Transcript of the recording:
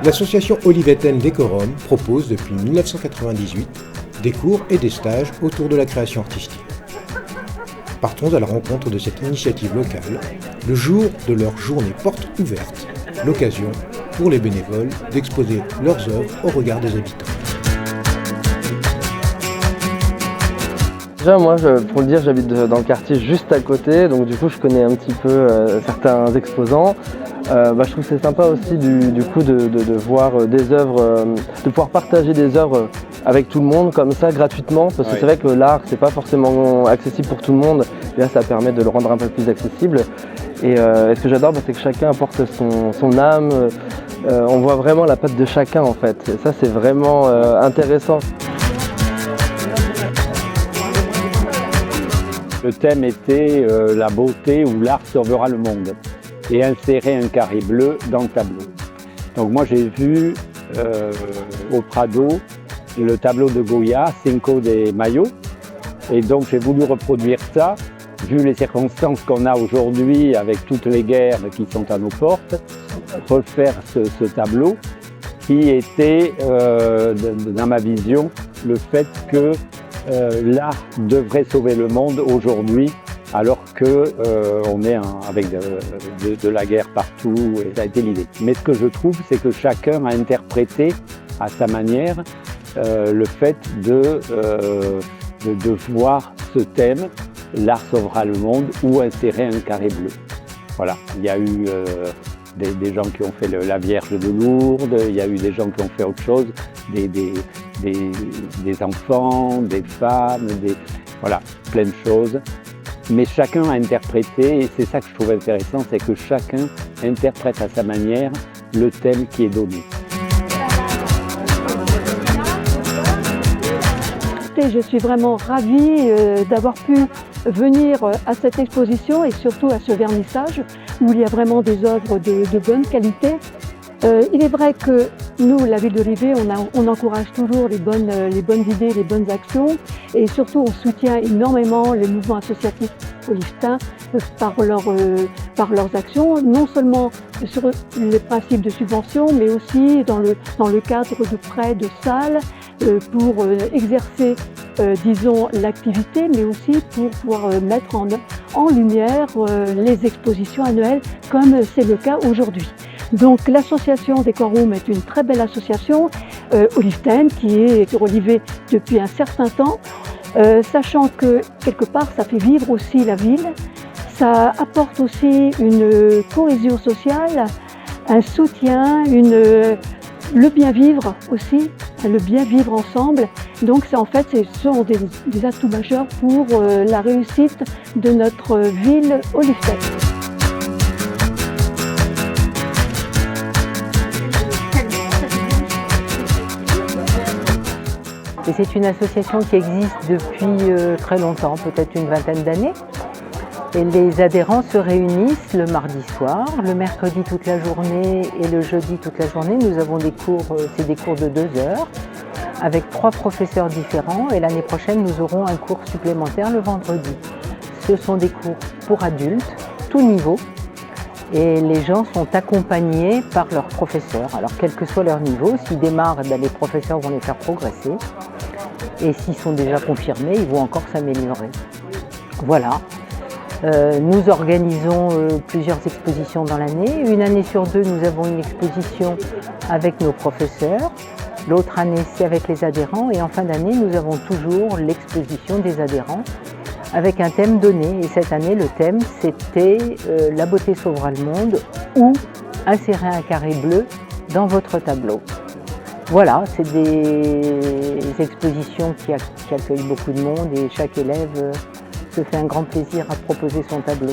L'association Olivetten Decorum propose depuis 1998 des cours et des stages autour de la création artistique. Partons à la rencontre de cette initiative locale, le jour de leur journée porte ouverte, l'occasion pour les bénévoles d'exposer leurs œuvres au regard des habitants. Déjà moi, pour le dire, j'habite dans le quartier juste à côté, donc du coup je connais un petit peu certains exposants. Je trouve que c'est sympa aussi du coup de voir des œuvres, de pouvoir partager des œuvres avec tout le monde comme ça gratuitement, parce que c'est vrai que l'art c'est pas forcément accessible pour tout le monde, et là ça permet de le rendre un peu plus accessible. Et ce que j'adore, c'est que chacun apporte son âme, on voit vraiment la patte de chacun en fait, et ça c'est vraiment intéressant. Le thème était la beauté où l'art sauvera le monde et insérer un carré bleu dans le tableau. Donc moi j'ai vu au Prado le tableau de Goya, Cinco de Mayo, et donc j'ai voulu reproduire ça, vu les circonstances qu'on a aujourd'hui avec toutes les guerres qui sont à nos portes, refaire ce tableau qui était, dans ma vision, le fait que l'art devrait sauver le monde aujourd'hui, alors qu'on est avec de la guerre partout, et ça a été l'idée. Mais ce que je trouve, c'est que chacun a interprété à sa manière le fait de voir ce thème, l'art sauvera le monde, ou insérer un carré bleu. Voilà, il y a eu des gens qui ont fait la Vierge de Lourdes, il y a eu des gens qui ont fait autre chose, des enfants, des femmes, voilà, plein de choses. Mais chacun a interprété, et c'est ça que je trouve intéressant, c'est que chacun interprète à sa manière le thème qui est donné. Je suis vraiment ravie d'avoir pu venir à cette exposition et surtout à ce vernissage où il y a vraiment des œuvres de bonne qualité. Il est vrai que nous, la ville d'Olivet, on encourage toujours les bonnes idées, les bonnes actions, et surtout on soutient énormément les mouvements associatifs olivetains par leurs actions, non seulement sur les principes de subvention, mais aussi dans le cadre de prêts de salles pour exercer, disons, l'activité, mais aussi pour pouvoir mettre en lumière les expositions annuelles, comme c'est le cas aujourd'hui. Donc l'association Decorum est une très belle association Olivetten qui est relevée depuis un certain temps, sachant que quelque part ça fait vivre aussi la ville, ça apporte aussi une cohésion sociale, un soutien, le bien vivre aussi, le bien vivre ensemble. Donc en fait ce sont des atouts majeurs pour la réussite de notre ville Olivetten. Et c'est une association qui existe depuis très longtemps, peut-être une vingtaine d'années. Et les adhérents se réunissent le mardi soir, le mercredi toute la journée et le jeudi toute la journée. Nous avons des cours, c'est des cours de 2 heures avec 3 professeurs différents, et l'année prochaine nous aurons un cours supplémentaire le vendredi. Ce sont des cours pour adultes, tout niveau, et les gens sont accompagnés par leurs professeurs. Alors quel que soit leur niveau, s'ils démarrent, les professeurs vont les faire progresser, et s'ils sont déjà confirmés, ils vont encore s'améliorer. Voilà. Nous organisons plusieurs expositions dans l'année. Une année sur 2, nous avons une exposition avec nos professeurs. L'autre année, c'est avec les adhérents. Et en fin d'année, nous avons toujours l'exposition des adhérents avec un thème donné. Et cette année, le thème, c'était « La beauté sauvera le monde » ou « Insérer un carré bleu dans votre tableau ». Voilà, c'est des expositions qui accueillent beaucoup de monde, et chaque élève se fait un grand plaisir à proposer son tableau.